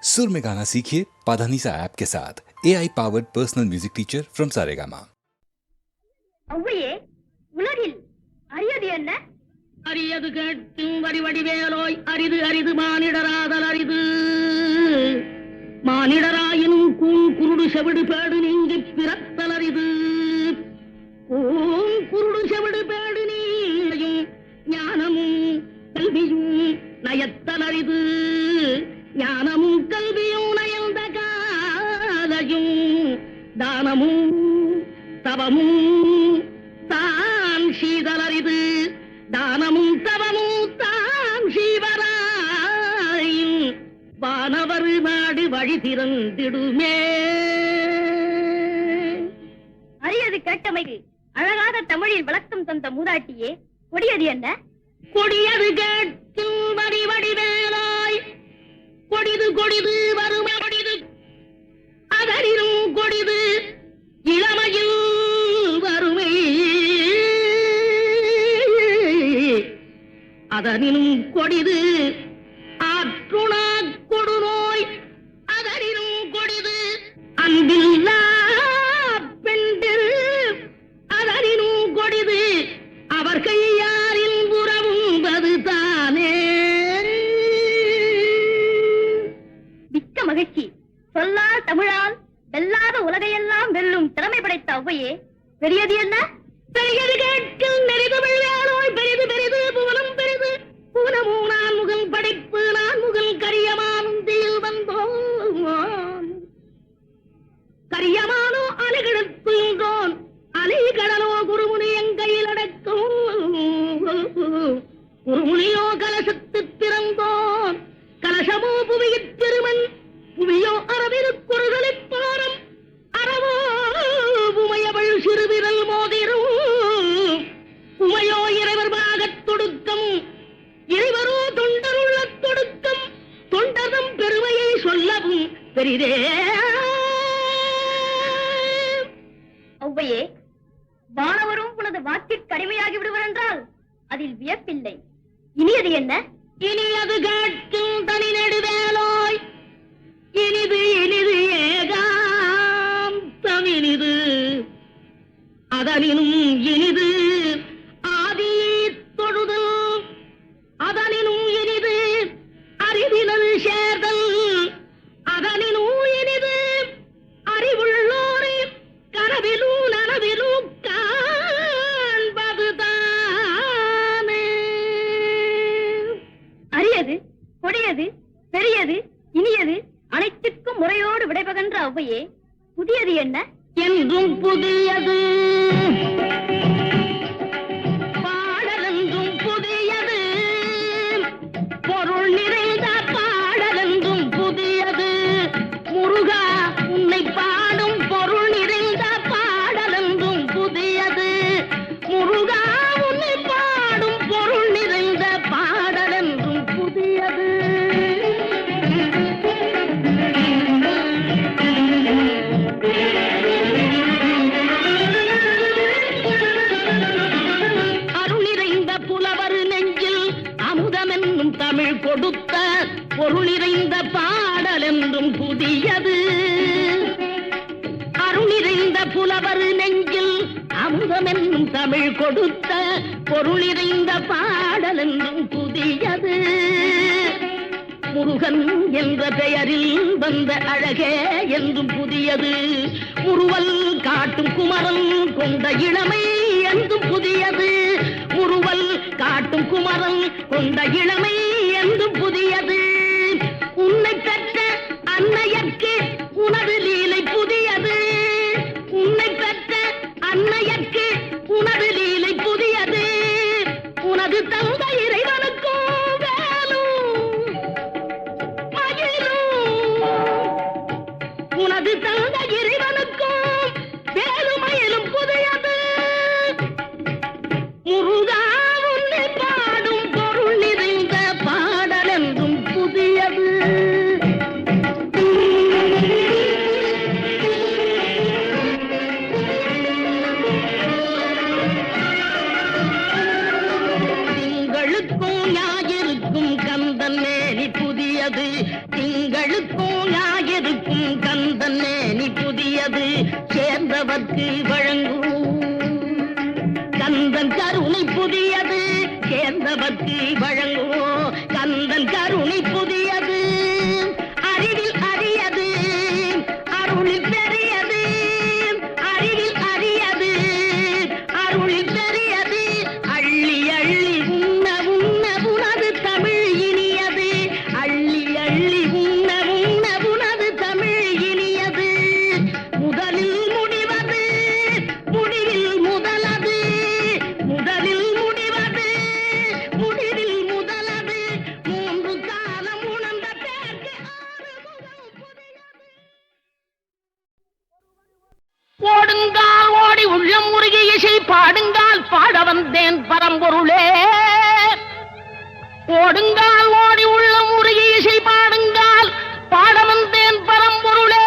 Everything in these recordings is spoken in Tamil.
सुर में गाना सीखिए पाधानीसा ऐप के साथ AI powered personal music teacher from Saregama. அவ்வையே, உலகில் அரியது என்ன? அரியது கேட்கும் வடிவடிவேலோய், அரிது அரிது மானிடராதல் அரிது. மானிடராயினும் குருடு செவிடு பேடு நீங்கி பிறத்தல் அரிது. குருடு செவிடு பேடு நீயும் ஞானமும் கல்வியும் நயத்தல் அரிது. ஞானமும் கல்வியும் நயந்த காலையும் தானமும் தவமும் தான் சீதலரிது. தானமும் தவமும் தான் சீவராயும் வானவர் நாடு வழி திறந்திடுமே. அரியது கேட்டமைக்கு அழகாத தமிழில் விளக்கம் தந்த மூதாட்டியே, கொடியது என்ன? கொடியது கேட்கும் வடிவடிவேலாய், கொடிது கொடிது வறுமை கொடிது, அதனினும் கொடிது இளமையில் வறுமை. அதனினும் கொடிது ஆற்றுணா கொடுநோய், அதனினும் கொடிது அன்பில்லா பெண்டில், அதனினும் கொடிது அவர் கையாரில் உறவும்பது தானே. மிக்க மகிழ்ச்சி. சொல்லால் தமிழால் வெல்லாத உலகையெல்லாம் வெல்லும் திறமை படைத்த அவ்வையே, பெரியது என்ன? பெரியது கேட்கும் நெறிதமிழ் வேலோய், பெரிது பெரிது புவனம் பெரிது. புவனமும் நான் முகல் படைப்பு, நான் முகல் கரியமானுந்தியில் வந்தோம். கரியமானோ அலைகிழத்துன்றோன், அலைகடலோ குருமுனி எங்கையில் அடக்கும். குருமுனியோ கலசத்து பிறந்தோன், கலசமோ புவியிற் திருமன், புவியோ அரவிருக்குறுதலிப் பாரம். அறவோ உமையவள் சிறுவிரல் மோதிரும், உமையோ இறைவர் பாகத் தொடுக்கம், இறைவரோ தொண்டருள்ள தொடுக்கம். தொண்டரும் பெருமையை சொல்லவும் பெரிதே. அவ்வையே, வானவரும் உனது வாக்கிற்கு அடிமையாகி விடுவர் என்றால் அதில் வியப்பில்லை. இனியது என்ன? இனியது கேட்கும் தனி நெடுவேலோய், இனிது இனிது ஏகாந்தம் இனிது. அதனினும் இனிது ஆதி தொழுதல், அதனினும் இனிது அறிவினல் சேர்தல், அதனினும் இனிது அறிவுள்ளோரை கனவிலும் நனவிலும் காண்பதுதானே. அரியது, கொடியது, பெரியது, இனியது அனைத்திற்கும் முறையோடு விடைபகன்ற அவ்வையே, புதியது என்ன? என்றும் புதியது பாடலென்றும் புதியது, பொருள் நிறைந்த பாடலென்றும் புதியது. முருகா உன்னை பாடும் பொருள் நிறைந்த பாடலென்றும் புதியது. முருகா உன்னை பாடும் பொருள் நிறைந்த பாடலென்றும் புதியது. அருளிறைந்த புலவர் நெஞ்சில் அமுதமென்னும் தமிழ் கொடுத்த பொருள் நிறைந்த பாடல் என்றும் புதியது. அருளிறைந்த புலவர் நெஞ்சில் அமுதமென்னும் தமிழ் கொடுத்த பொருள் நிறைந்த பாடல் என்றும் புதியது. முருகன் என்ற பெயரில் வந்த அழகே என்றும் புதியது. முறுவல் காட்டும் குமரன் கொண்ட இளமை என்றும் புதியது. முறுவல் காட்டும் குமரன் கொண்ட இளமை என்றும் புதியது. உன்னை பெற்ற அன்னையர்க்கு உனது லீலை புதியது. உன்னை பெற்ற அன்னையர்க்கு உனது லீலை புதியது. உனது தந்த இறைவனுக்கும் வேலும் மயிலும், உனது தந்த இறைவனுக்கும் வேலுமயிலும் புதியது. முருகா உன்னை பாடும் பொருள் நிறைந்த பாடல் என்றும் புதியது. திங்களுக்கும் ஞாயிறுக்கும் கந்தன் மேனி புதியது. திங்கள் எதுக்கும் ஞாயிறுக்கும் கந்தன்னே நீ புதியது சேர்ந்தவர்க்கு வழங்கும் கந்தன் கருணை புதியது சேர்ந்தவர்க்கு வழங்குவோம் கந்தன் கருணை புதியது அறிவில் அரியது அருளில் பெரியது அறிவில் அரியது அருளில் பெரியது அள்ளி அள்ளி உண்ண உண்ண உனது தமிழ் இனியது அள்ளி அள்ளி உண்ண உண்ண உனது தமிழ் இனியது முதலில் முடிவது முடிவில் முதலது முதலில் முடிவது முடிவில் முதலது மூன்று காலம் உணர்ந்த பேருக்கு ஆறுமுகம் புதியது. ஓடுங்கால் ஓடி உள்ளம் முருகி இசை பாடுங்கால் பாட வந்தேன் பரம்பொருளே ஓடுங்கால் ஓடி உள்ளம் முருகி இசை பாடுங்கால் பாட வந்தேன் பரம்பொருளே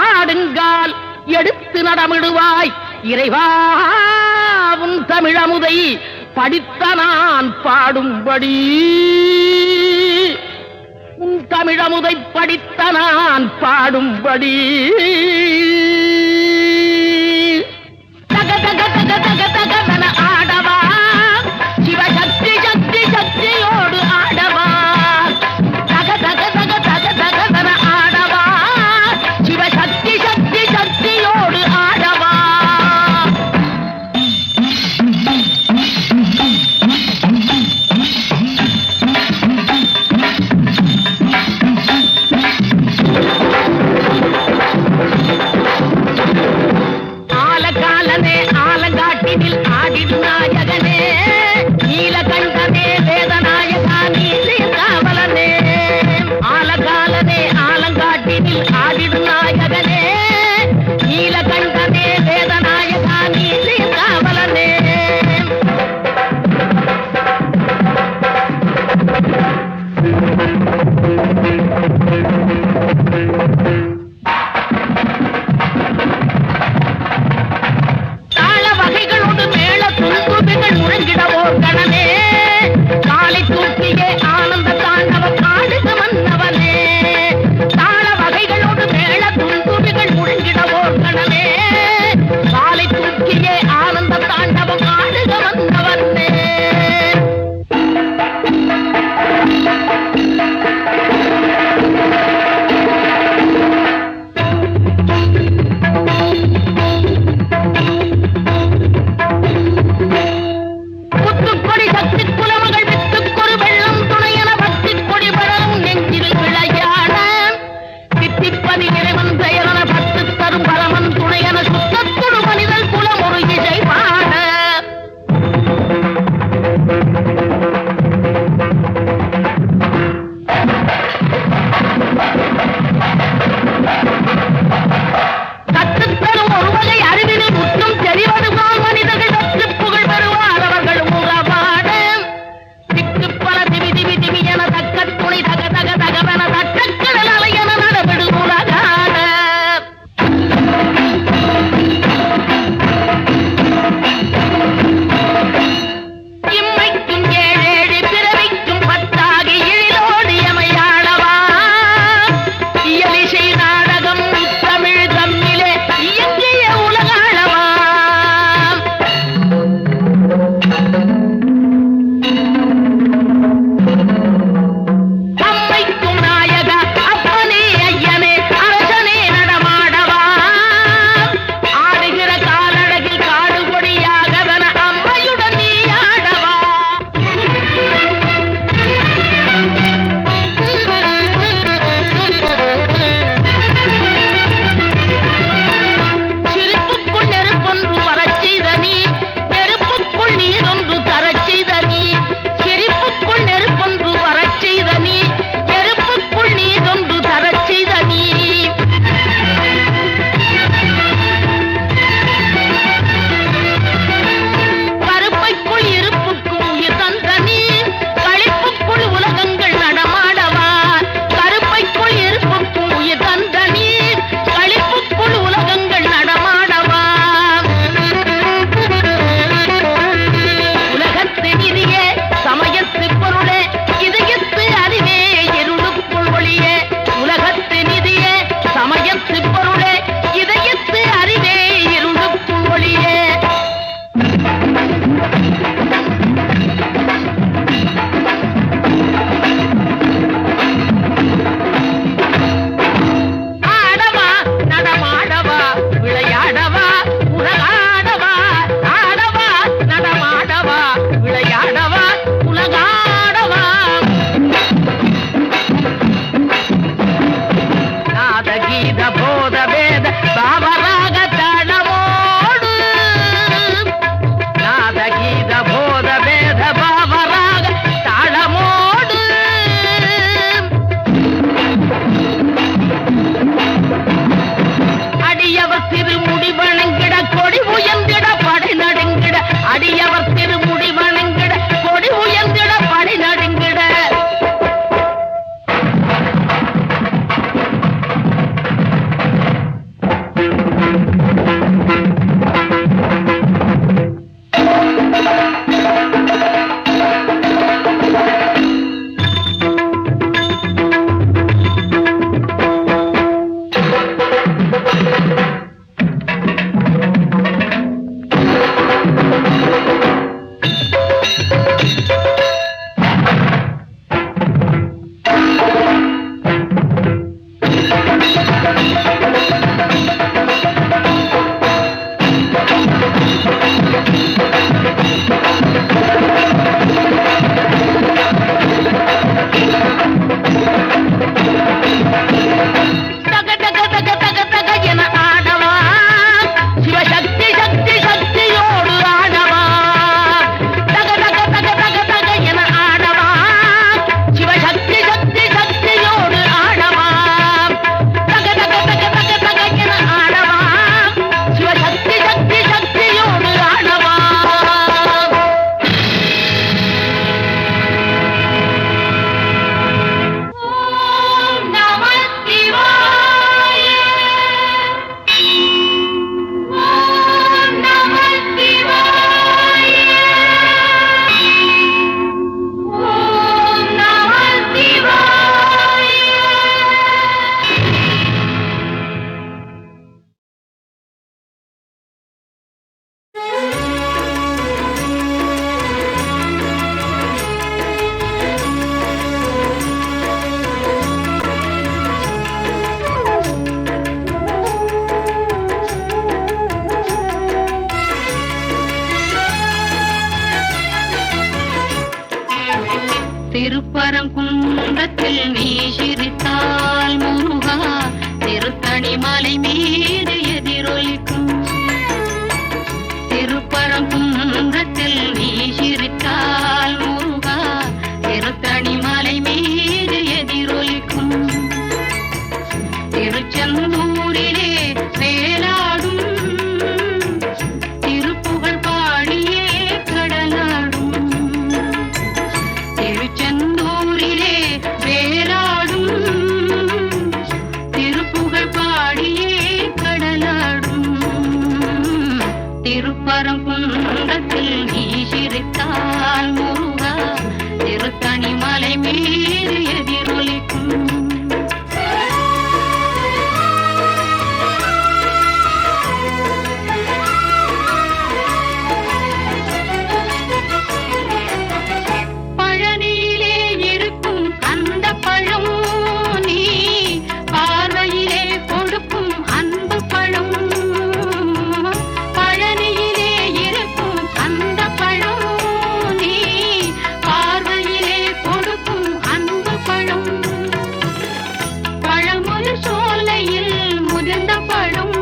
ஆடுங்கால் எடுத்து நடமிடுவாய் இறைவா உன் தமிழமுதை படித்த நான் பாடும்படி உன் தமிழமுதை படித்த நான் பாடும்படி தக தக தக தக தக தன ஆடவா சிவசக்தி சக்தி சக்தியோடு ஆடவா தக தக தக தக தக தன ஆடவா சிவசக்தி சக்தி சக்தியோடு ஆடவா குன்றத்தில் நீ சிரித்தால் முருகா திருத்தணி மலை மீது எதிரொலிக்கும். திருப்பரங்குன்றத்தில் நீ சிரித்தால் முருகா திருத்தணி மலை மீது எதிரொலிக்கும். திருச்செந்தூரிலே வேலாடும் திருப்புகழ் பாடியே கடலாடும். திருச்செந்தூரிலே வேலாடும் திருப்புகழ் பாடியே கடலாடும். திருப்பரங்குன்றத்தில் நீ சிரித்தால் முருகா திருத்தணி மலை மீது எதிரொலிக்கும். பழனியிலே இருக்கும் அந்த பழம் நீ பார்வையிலே கொடுக்கும் அன்பு பழம். பழனியிலே இருக்கும் அந்த பழம் நீ பார்வையிலே கொடுக்கும் அன்பு பழம். பழமுதிர் சோலையில் முதிர்ந்த பழம்.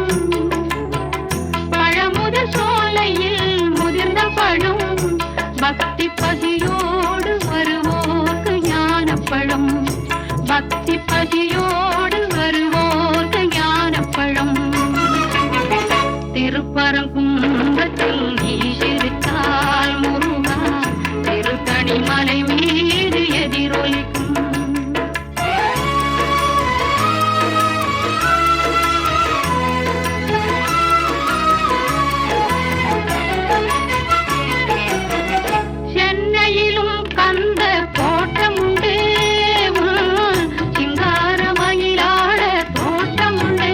பழமுதிர் சோலையில் முதிர்ந்த பழம். பக்தி பசியோடு வருவோர்க்கு ஞானப்பழம். பக்தி பசியோடு வருவோர்க்கு ஞானப்பழம். திருப்பரங்குன்றத்தில் நீ சிரித்தால் முருகா திருத்தணி மலை மீது எதிரொலிக்கும். சென்னையிலும் கந்த கோட்டமுண்டு. சிங்காரமயிலாட தோட்டமுண்டு.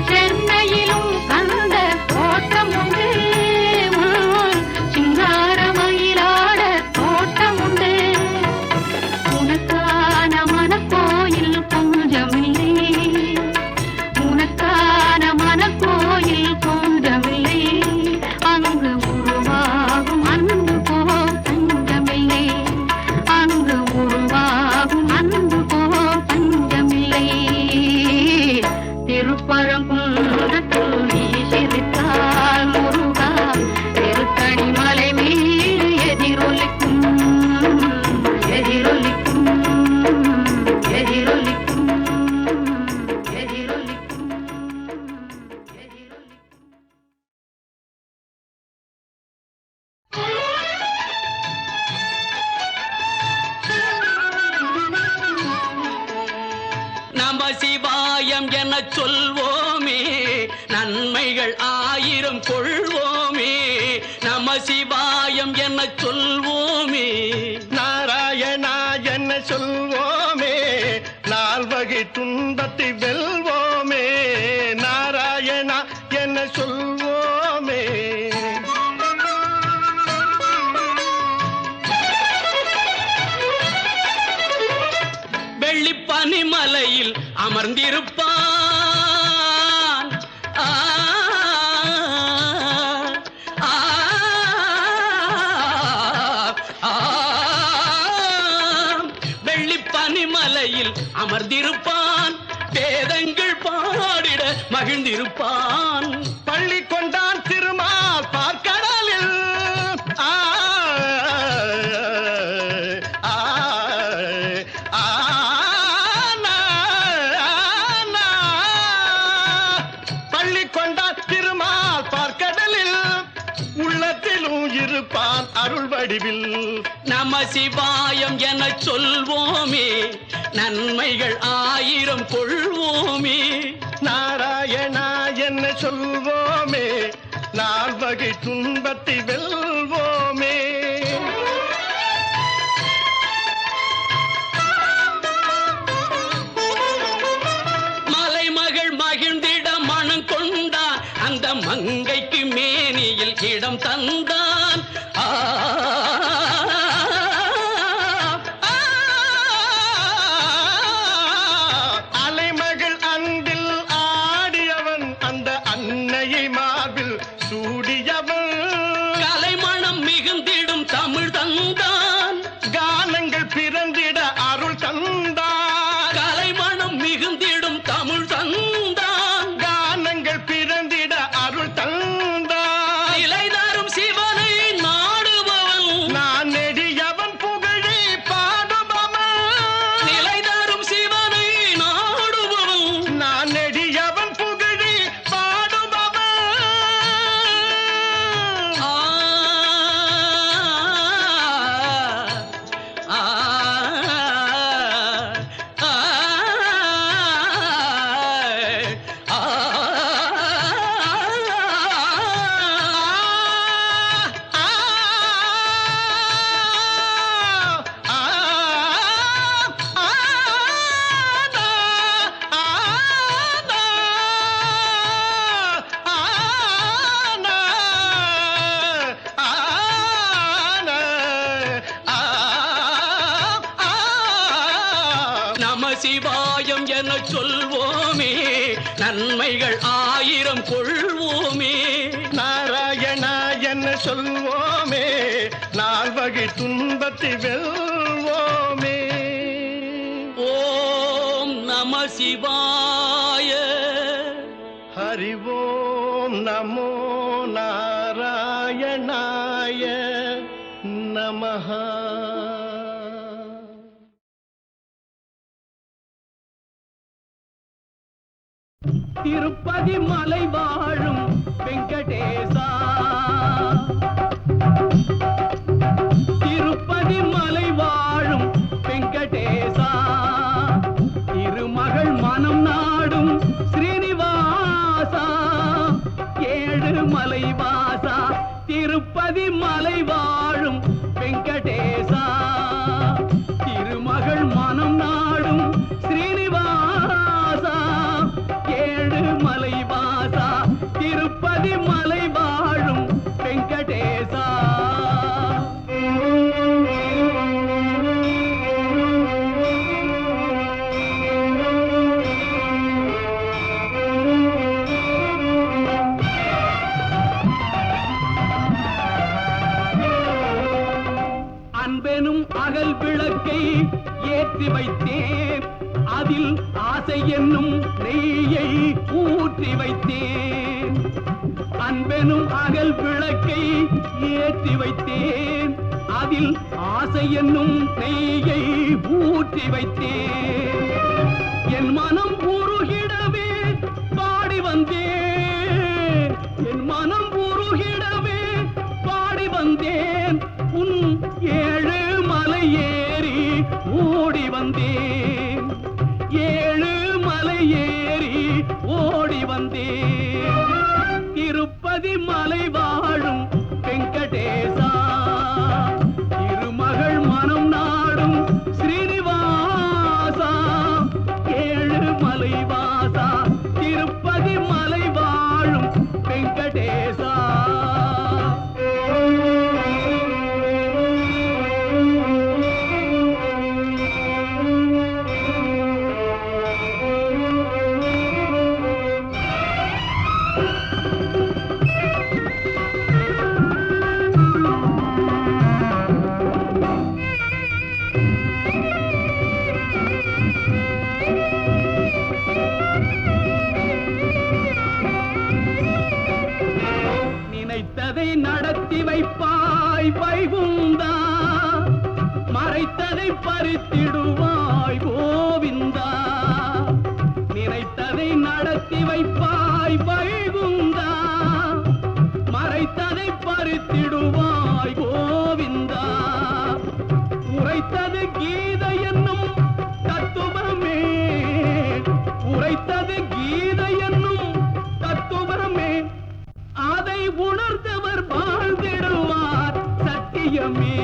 சென்னையிலும் கந்த கோட்டமுண்டு. சிங்காரமயிலாட தோட்டமுண்டு. உனக்கான மனக்கோயில் கொஞ்சமில்லை. உனக்கான மனக்கோயில் கொஞ்சமில்லை. அங்கு உருவாகும் அன்பு போ பஞ்சமில்லை. அங்கு உருவாகும் அன்பு போ பஞ்சமில்லை. திருப்பரங்குன்றத்தில் நீ சிரித்தால் முருகா திருத்தணி மலை மீது எதிரொலிக்கும். எதிரொலிக்கும். எதிரொலிக்கும். எதிரொலிக்கும். எதிரொலிக்கும். நம சிவாயம் என சொல்வோமே நன்மைகள் ஆயிரம் கொள்வோமே. நம சிவாயம் என சொல்வோமே நாராயணா என்ன சொல்வோமே நால்வகை துன்பத்தை வெல்வோமே. நாராயணா என்ன சொல்வோமே. வெள்ளிப்பனிமலையில் அமர்ந்திருப்பான். ஆ, ஆ, ஆ, வெள்ளிப்பனிமலையில் அமர்ந்திருப்பான். வேதங்கள் பாடிட மகிழ்ந்திருப்பான். பள்ளி கொண்டான் திருமால் பார்க்கடலில். ஆ, ஆ, ஆ, பள்ளி கொண்டான் திருமால் பார்க்கடலில். உள்ளத்திலும் இருப்பான் அருள் வடிவில். நம சிவாயம் என சொல்வோமே நன்மைகள் ஆயிரம் கொள்வோமே. நாராயணா என்ன சொல்வோமே நால்வகை துன்பத்தை வெல்வோமே. மலைமகள் மகிழ்ந்திட மனம் கொண்டான். அந்த மங்கைக்கு மேனியில் இடம் தந்தான். ஆ, அலைமகள் அன்பில் ஆடியவன் அந்த அன்னையை மார்பில் சூடியவன். கலைமணம் மிகுந்திட நமசிவாயம் என சொல்வோமே, நன்மைகள் 1000 கொள்வோமே. நாராயணா என்ன சொல்வோமே, நால்வகை துன்பத்தை வெல்வோமே. ஓம் நம சிவாய. ஹரி ஓம் நமோ நாராயணாய நமஹ. திருப்பதி மலை வாழும் வெங்கடேசா, திருப்பதி மலை வாழும் வெங்கடேசா, திருமகள் மனம் நாடும் ஸ்ரீனிவாசா, ஏழு மலை வாசா, திருப்பதி மலை வாழும் வெங்கடேசா, திருமகள் மனம் நாடும் ஸ்ரீனிவாசா, ஏழு மலை வாசா, திருப்பதி மலை வாழும் வெங்கடேசா. அன்பெனும் அகல் விளக்கை ஏற்றி வைத்தேன், அதில் ஆசை என்னும் நெய்யை ஊற்றி வைத்தேன். அன்பெனும் அகல் விளக்கை ஏற்றி வைத்தேன், அதில் ஆசை என்னும் நெய்யை ஊற்றி வைத்தேன். என் மனம் உருகிடவே பாடி வந்தேன், என் மனம் உருகிடவே பாடி வந்தேன். உன் ஏழு மலை ஏறி ஓடி வந்தேன், ஏழு மலை ஏறி ஓடி வந்தேன். திருப்பதி மலை வாழும் வெங்கடேசா, திருமகள் மனம் நாடும் ஸ்ரீனிவாசா, ஏழு மலை வாசா, திருப்பதி மலை வாழும் வெங்கடேசா. நினைத்ததை நடத்தி வைப்பாய் வைகுந்தா, மறைத்ததை பறித்திடுவாய் கோவிந்தா. நினைத்ததை நடத்தி வைப்பாய் வைகுந்தா, மறைத்ததை பறித்திடுவாய் கோவிந்தா. உரைத்தது கீதை என்னும் தத்துவமே, உரைத்தது கீதை என்னும் தத்துவமே, அதை உணர்ந்தவர் வாழ்ந்திடுவார் சத்தியமே,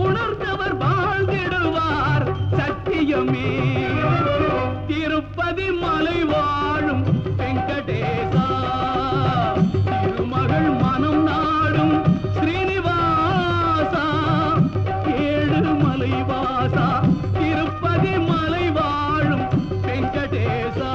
உணர்ந்தவர் வாழ்ந்திடுவார் சத்தியமே. திருப்பதி மலை வாழும் வெங்கடேசா, திருமகள் மனம் நாடும் ஸ்ரீனிவாசா, ஏழு மலை வாசா, திருப்பதி மலை வாழும் வெங்கடேசா.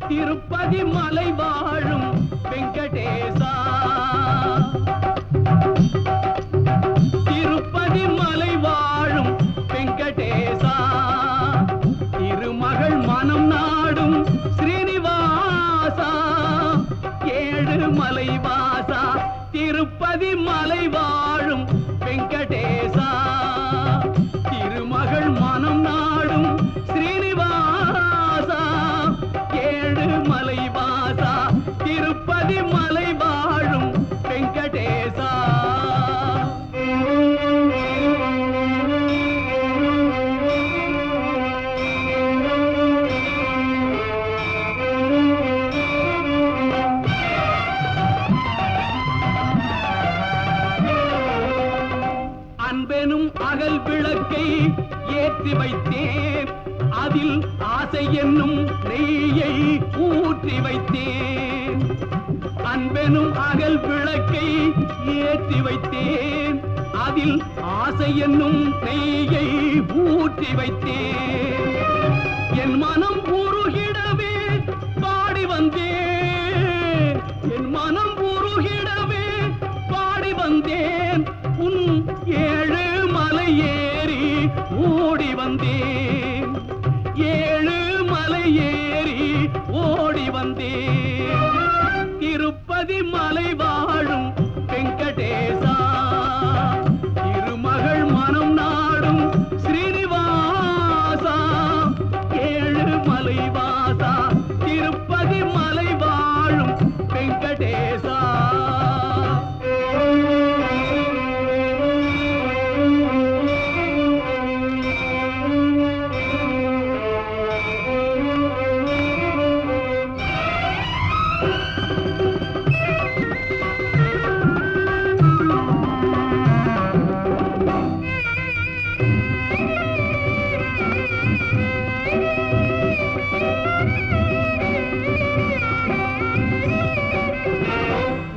திருப்பதி மலை வாழும் வெங்கடேசா, திருப்பதி மலை வாழும் வெங்கடேசா, திருமகள் மனம் நாடும் ஸ்ரீனிவாசா, ஏழு மலை வாசா, திருப்பதி மலை வாழும் வெங்கடேசா, திருமகள் மனம் நாடும் ஸ்ரீனிவாசா, ஏழு மலை வாசா, திருப்பதி மலை வாழும் வெங்கடேசா. அன்பெனும் அகல் விளக்கை ஏற்றி வைத்தேன், அதில் ஆசை என்னும் நெய்யை ஊற்றி வைத்தேன். அன்பெனும் அகல் விளக்கை ஏற்றி வைத்தேன், அதில் ஆசை என்னும் நெய்யை ஊற்றி வைத்தேன். என் மனம் உருகிடவே பாடி வந்தேன், என் மனம் உருகிடவே பாடி வந்தேன். உன் 7 மலை ஏறி ஓடி வந்தேன், 7 மலை ஏறி ஓடி வந்தேன். திருப்பதி மலை வாழும் வெங்கடேசா, திருமகள் மனம் நாடும் ஸ்ரீனிவாசா, 7 மலை வாசா, திருப்பதி மலை வாழும் வெங்கடேசா.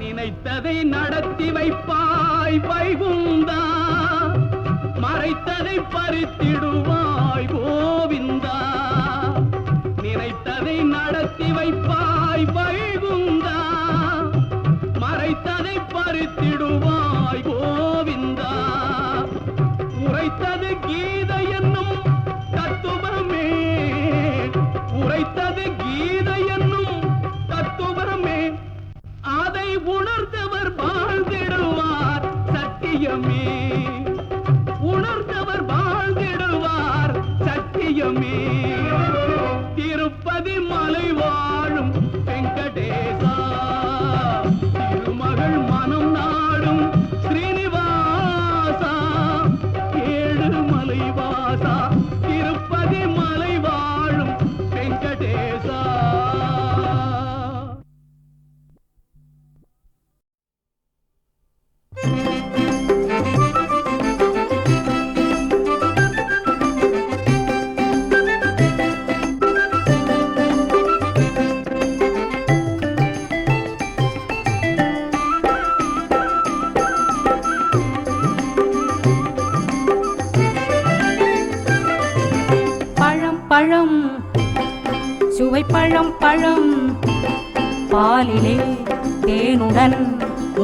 நினைத்ததை நடத்தி வைப்பாய் வைகுந்தா, மறைத்ததை பறித்திடுவாய் கோவிந்தா. நினைத்ததை நடத்தி வைப்பாய் வைகுந்தா, மறைத்ததை பறித்திடுவாய் கோவிந்தா. உரைத்தது கீதை என்னும் தத்துவமே, உரைத்தது கீதை என்னும் தத்துவமே, அதை உணர்ந்தவர் வாழ்ந்திடுவார் சத்தியமே, உணர்ந்தவர் வாழ்ந்திடுவார் சத்தியமே. திருப்பதி மலை வாழும் வெங்கடேசா, திருமகள் மனம் நாடும் ஸ்ரீனிவாசா, 7 மலை வாசா, திருப்பதி மலை வாழும் வெங்கடேசா. பழம் சுவை பழம் பழம் பாலிலே தேனுடன்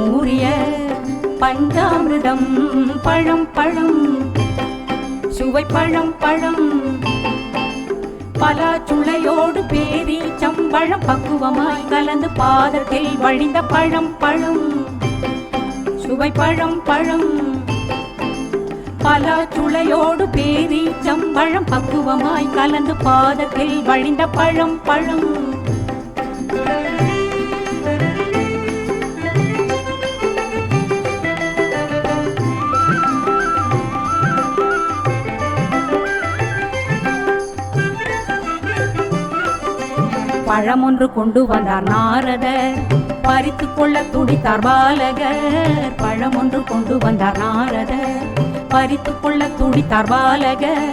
ஊறிய பஞ்சாமிர்தம். பழம் பழம் சுவை பழம் பழம் பலாச்சுளையோடு பேரி சம்பழம் பக்குவமாய் கலந்து பாதத்தில் வழிந்த பழம் பழம் சுவை பழம் பழம் பலாச்சுளையோடு பேரி சம்பழம் பக்குவமாய் கலந்து பாதத்தில் வழிந்த பழம் பழம். பழம் ஒன்று கொண்டு வந்தார் நாரதர், பறித்து கொள்ள துடித்தார் பாலகர். பழம் ஒன்று கொண்டு வந்தார் நாரதர், பறித்து கொள்ள துடித்தார் பாலகர்.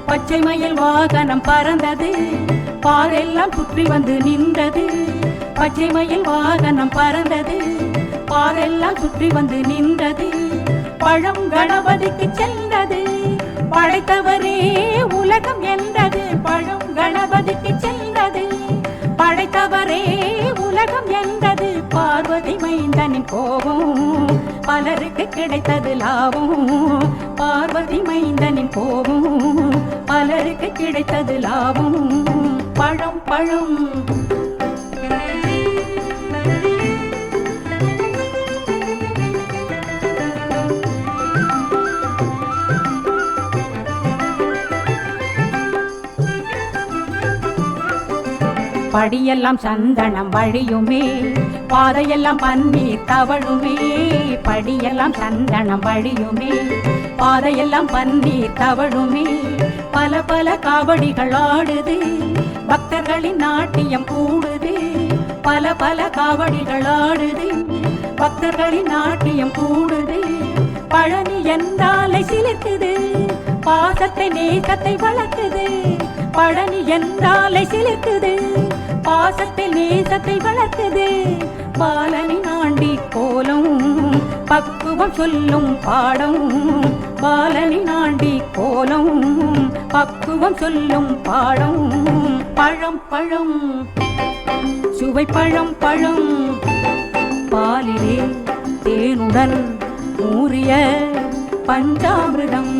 பச்சை மயில் வாகனம் பறந்தது, பாரெல்லாம் சுற்றி வந்து நின்றது. பச்சை மயில் வாகனம் பறந்தது, பாரெல்லாம் சுற்றி வந்து நின்றது. பழம் கணபதிக்கு சென்றது, படைத்தவரே உலகம் என்றது. பழம் கணபதிக்கு சென்றது, படைத்தவரே உலகம் என்றது. பார்வதி மைந்தனின் கோபம் பலருக்கு கிடைத்தது லாபம். பார்வதி மைந்தனின் கோபம் பலருக்கு கிடைத்தது லாபம். பழம் பழம் படியெல்லாம் சந்தனம் வழியுமே, பாதையெல்லாம் பன்னீர் தவழுமே. படியெல்லாம் சந்தனம் வழியுமே, பாதையெல்லாம் பன்னீர் தவழுமே. பல பல காவடிகள் ஆடுது, பக்தர்களின் நாட்டியம் கூடுது. பல பல காவடிகள் ஆடுது, பக்தர்களின் நாட்டியம் கூடுது. பழனி என்றாலை சிலிர்க்குது, பாசத்தை நேசத்தை வளர்க்குது. பழனி என்றாலை சிலிர்க்குது, பாசத்தில் நேசத்தை வளர்க்குது. பாலனின் ஆண்டி கோலம் பக்குவம் சொல்லும் பாடம். பாலனின் ஆண்டி கோலம் பக்குவம் சொல்லும் பாடம். பழம் பழம் சுவை பழம் பழம் பாலிலே தேனுடன் ஊறிய பஞ்சாமிர்தம்.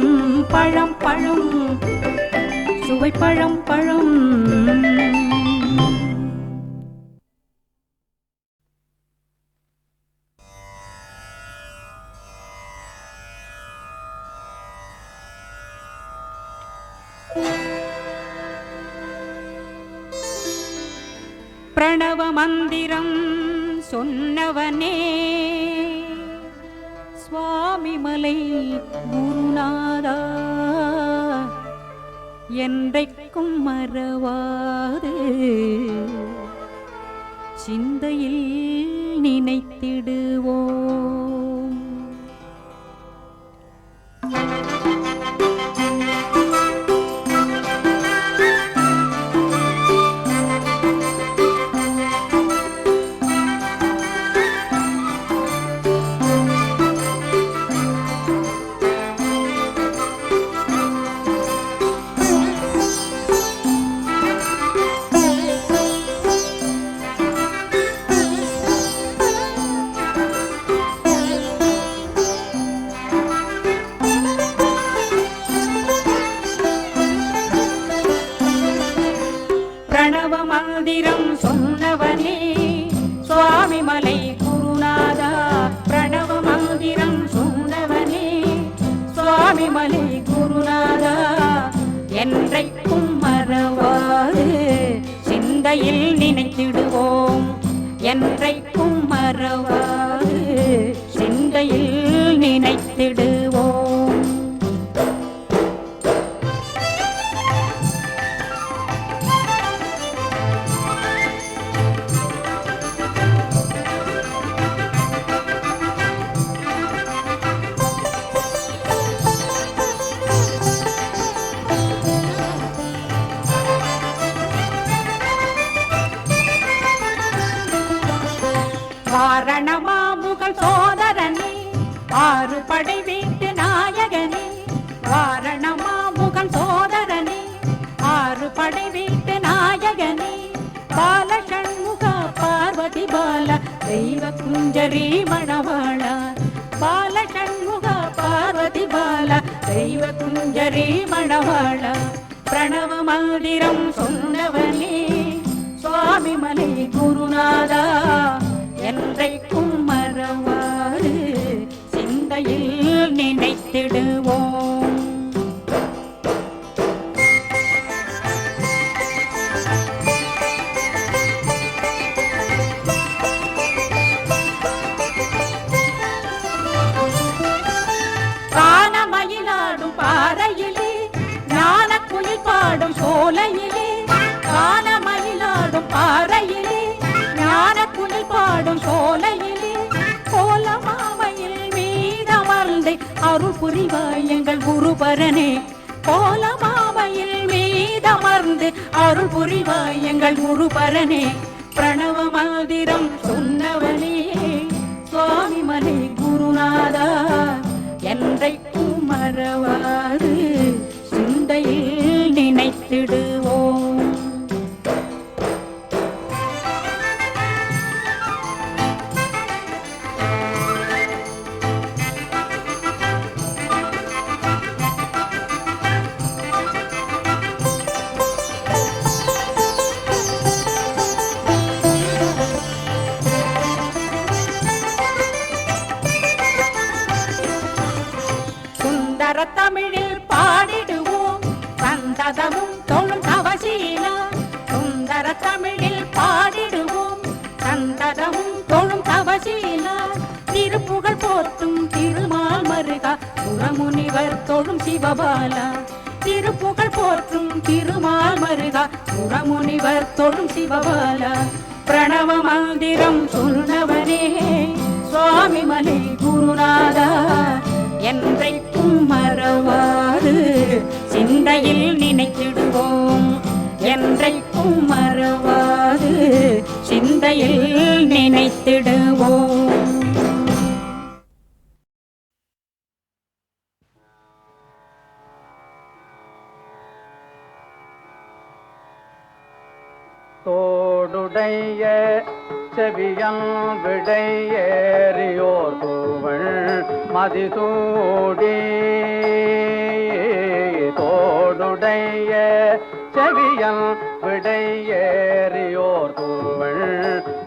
பழம் பழம் சுவை பழம் பழம். பிரணவ மந்திரம் சொன்னவனே சுவாமிமலை குருநாதா என்றைக்கும் மறவாது சிந்தையில் நினைத்திடுவோம். மந்திரம் சொன்னவனே சுவாமிமலை குருநாதா. பிரணவ மந்திரம் சொன்னவனே சுவாமிமலை குருநாதா என்றைக்கும் மறவாது சிந்தையில் நினைத்திடுவோம். என்றைக்கும் மறவாது சிந்தையில் நினைத்திடுவோம். வாரணமாமுகல் சோதரனே ஆறு படை வீட்டு நாயகனே. வாரணமாமுகல் சோதரனே ஆறு படை வீட்டு நாயகனே. பால சண்முக பார்வதி பால தெய்வ குஞ்சரி மணவாள. பால சண்முக பார்வதி பால தெய்வ குஞ்சரி மணவாள. பிரணவ மந்திரம் சொன்னவனே சுவாமிமலை குருநாதா என்றைக்கும் மறவாது சிந்தையில் நினைத்திடுவோம். கானமயிலாடும் பாறையிலே ஞானக்குயில் பாடும் சோலையிலே. கானமயிலாடும் பாறையிலே ஞானக்குயில் பாடும் சோலையிலே. கோலமாமையில் மீதமர்ந்து அருள் புரிவாய் எங்கள் குருபரனே. கோலமாமையில் மீதமர்ந்து அருள் புரிவாய் எங்கள் குருபரனே. பிரணவ மந்திரம் சொன்னவனே சுவாமிமலை குருநாதா என்றைக்கும் மறவாது சிந்தையில் நினைத்திடுவோம். தமிழில் பாடிடுவோம் சந்ததமும் தொழும் தவசீலா. சுந்தர தமிழில் பாடிடுவோம் சந்ததமும் தொழும் தவசீலா. திருப்புகழ் போற்றும் திருமால் மருகா புறமுனிவர் தொழும் சிவபாலா. திருப்புகழ் போற்றும் திருமால் மருகா புறமுனிவர் தொழும் சிவபாலா. பிரணவ மந்திரம் சொன்னவனே சுவாமிமலை குருநாதா என்றைக்கும் மறவாது சிந்தையில் நினைத்திடுவோம். என்றைக்கும் மறவாது சிந்தையில் நினைத்திடு காடுடைய செவியன் விடையேறியோர் தூவள் மதிசூடி தோடுடைய செவியன் விடையேறியோர் தூவள்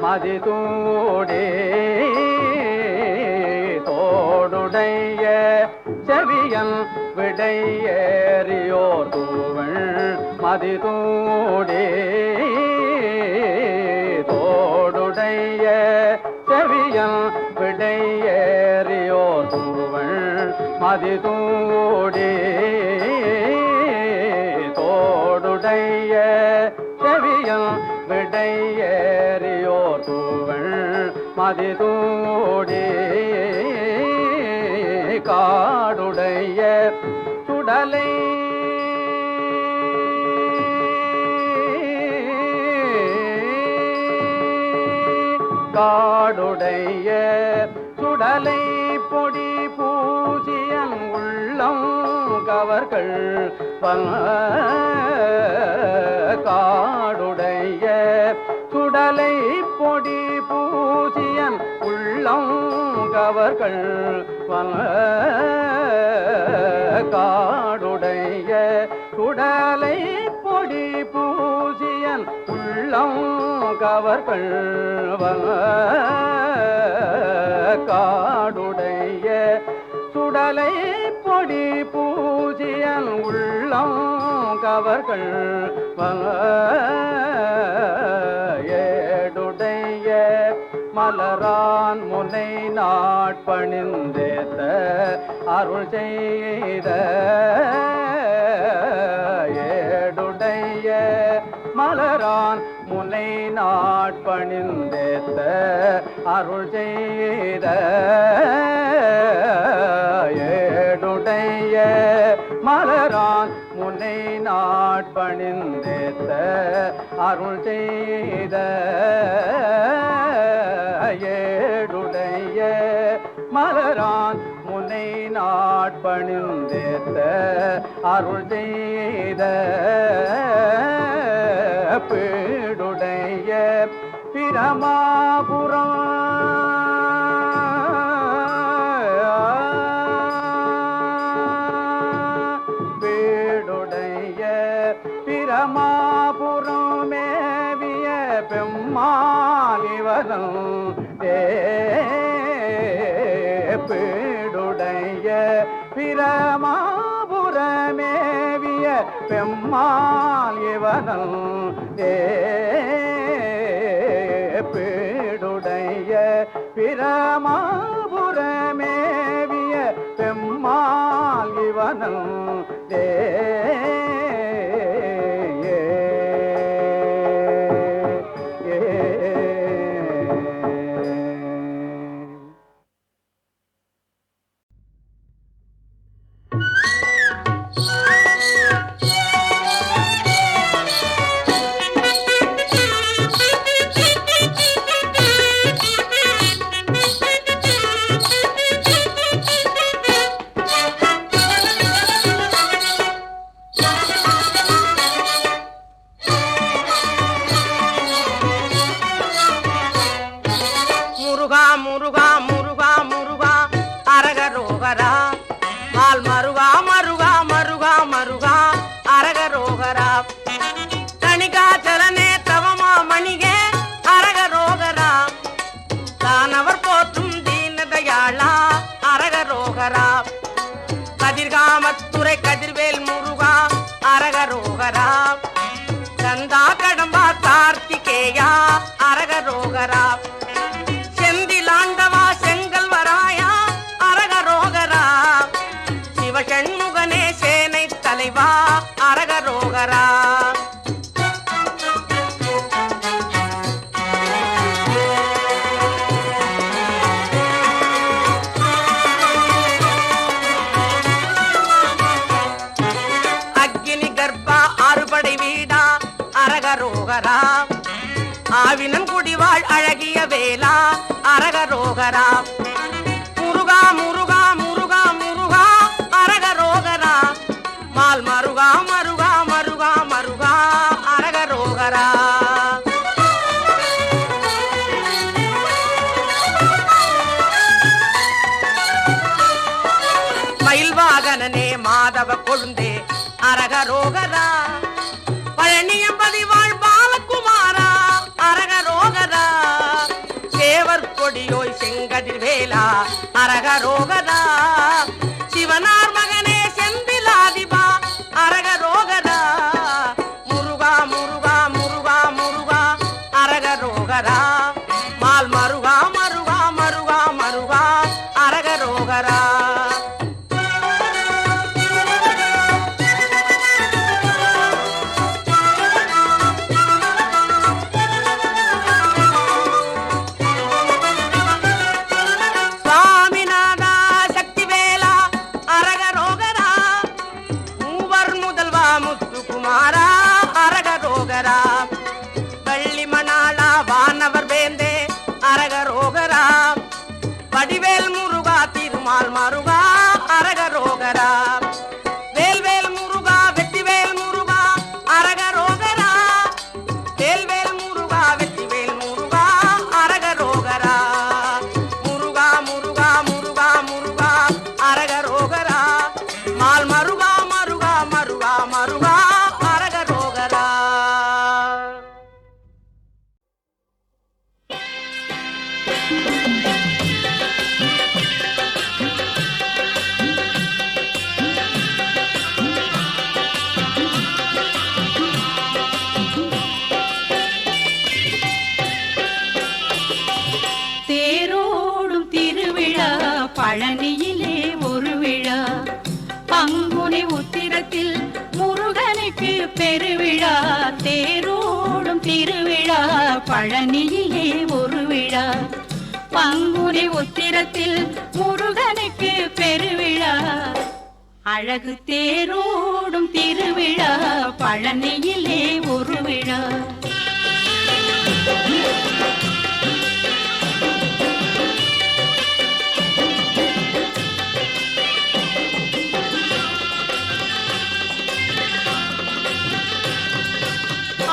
மதிசூடி தோடுடைய செவியன் விடையேறியோர் தூவள் மதிசூடி தோடுடைய செவியன் விடையேறியோர் தூவள் மதிசூடி தோடுடைய செவியன் விடையேறியோர் தூவள் மதிசூடி காடுடைய சுடலை காடுடைய சுடலை பொடி பூஜியன் உள்ளம் கவர்கள் காடுடைய சுடலை பொடி பூஜியன் உள்ளம் கவர்கள் காடுடைய சுடலை பொடி பூஜியன் உள்ளம் கவர்கள் காடுடைய சுடலை பொடி பூஜியன் உள்ளம் கவர்கள் ஏடுடைய மலரான் முனை நாட்பணிந்தேத்த அருள் செய்த ஏடுடைய மலரான் முனை நாட்பணிந்தேத்த அருள் செய்த ஏடுடைய மலரான் முனை நாட்பணிந்தேத்த அருள் செய்த ஏடுடைய மலரான் முனை நாட்பணிந்தேத்த அருள் செய்த பீடுடைய பிரமாபுரம் பீடுடைய பிரமாபுரம் மேவிய பெம்மாலிவனம் பீடுடைய பிரமாபுரமேவிய பெம்மால் இவனம் பீடுடைய பிரமாபுரமேவிய பெம்மால் இவனம் கதிர்காமத்துறை கதிர்வேல் முருகா அரகரோகரா கந்தா கடம்பா கார்த்திகேயா அரகரோகரா செந்திலாண்டவா செங்கல் வராயா அரகரோகரா சிவசண்முகனே சேனை தலைவா அரகரோகரா அரகரோகரா ஆவினன் குடிவாள் அழகிய வேலா அரகரோகரா முருகா முருகா முருகா முருகா அரகரோகரா மால் மருகா மருகா மருகா மருகா அரகரோகரா மண்டப கொழுந்தே அரகரோகரா பழனியம்பதி வாழ் பாலகுமாரா அரகரோகரா தேவர் கொடியோய் செங்கதிர் வேலா அரகரோகரா சிவனார் மகனே செந்திலாதிபா அரகரோகரா முருகா முருகா முருகா முருகா அரகரோகரா மால் மருகா மருகா மருகா மருகா அரகரோகரா சுவாமிநாதா சக்திவேலா அரகரோகரா மூவர் முதல்வா முத்துக்குமாரா அரகரோகரா கள்ளி மணாளா வானவர் வேந்தே அரகரோகரா வடிவேல் முருகா திருமால் மருகா அரகரோகரா வேல்வேல் முருகா வெற்றிவேல் முருகா அரகரோகரா வேல்வேல் முருகா வெற்றிவேல் முருகா அரகரோகரா முருகா முருகா முருகா முருகா அரகரோகரா மால் மருகா மருகா மருகா மருகா அரகரோகரா தேரோடும் திருவிழா பழனியிலே ஒரு விழா பங்குனி உத்திரத்தில் முருகனுக்கு பெருவிழா தேரோடும் திருவிழா பழனியிலே ஒரு விழா பங்குனி உத்திரத்தில் முருகனுக்கு பெருவிழா அழகு தேரோடும் திருவிழா பழனியிலே ஒரு விழா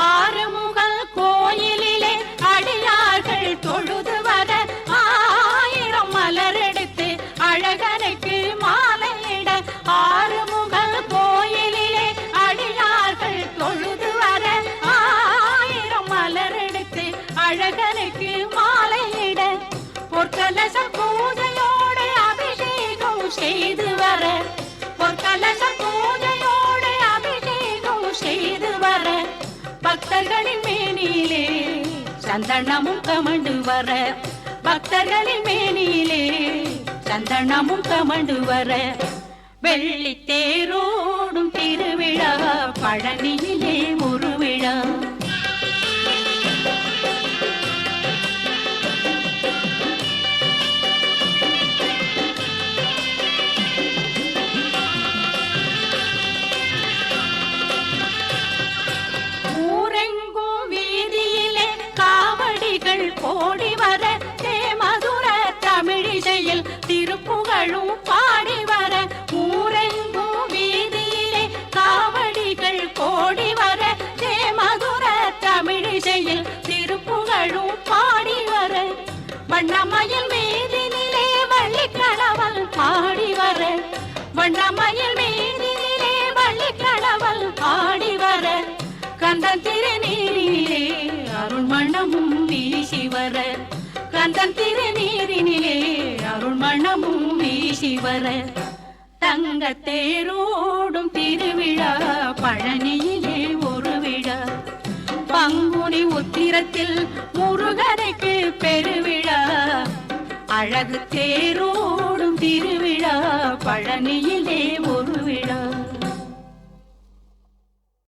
ஆறுமுகல் கோயிலிலே அடியார்கள் தொழுது வர ஆயிரம் மலரெடுத்து அழகனுக்கு மாலையிட ஆறுமுகல் கோயிலிலே அடியார்கள் தொழுது வர ஆயிரம் மலரெடுத்து அழகனுக்கு மாலையிட பொற்கலச பூஜையோடு அபிஷேகம் செய்து வர பொற்கலச பூஜையோடு அபிஷேகம் செய்து வர பக்தர்களின் மேனியிலே சந்தனமும் கமண்டு வர பக்தர்களின் மேனியிலே சந்தனமும் கமண்டு வர வெள்ளி தேரோடும் திருவிழா பழனியிலே ஒரு விழா ஊரெங்கும் வீதியிலே காவடிகள் கோடி வர மதுர தமிழிசையில் திருப்புகழும் பாடி வர ஊரெங்கும் வீதியிலே காவடிகள் கோடி வர மதுர தமிழிசையில் திருப்புகழும் பாடி வர வண்ணமயில் மீதினிலே வள்ளிக்கணவல் பாடி வர வண்ணமயில் மீதினிலே வள்ளிக்கணவல் பாடி வர கந்தன் திருநீரினிலே அருள் மணமும் வீசி வர கந்தன் திருநீரினிலே அருள் மணமும் வீசி வர தங்க தேரோடும் திருவிழா பழனியிலே ஒரு விழா பங்குனி உத்திரத்தில் முருகனுக்கு பெருவிழா அழகு தேரோடும் திருவிழா பழனியிலே ஒரு விழா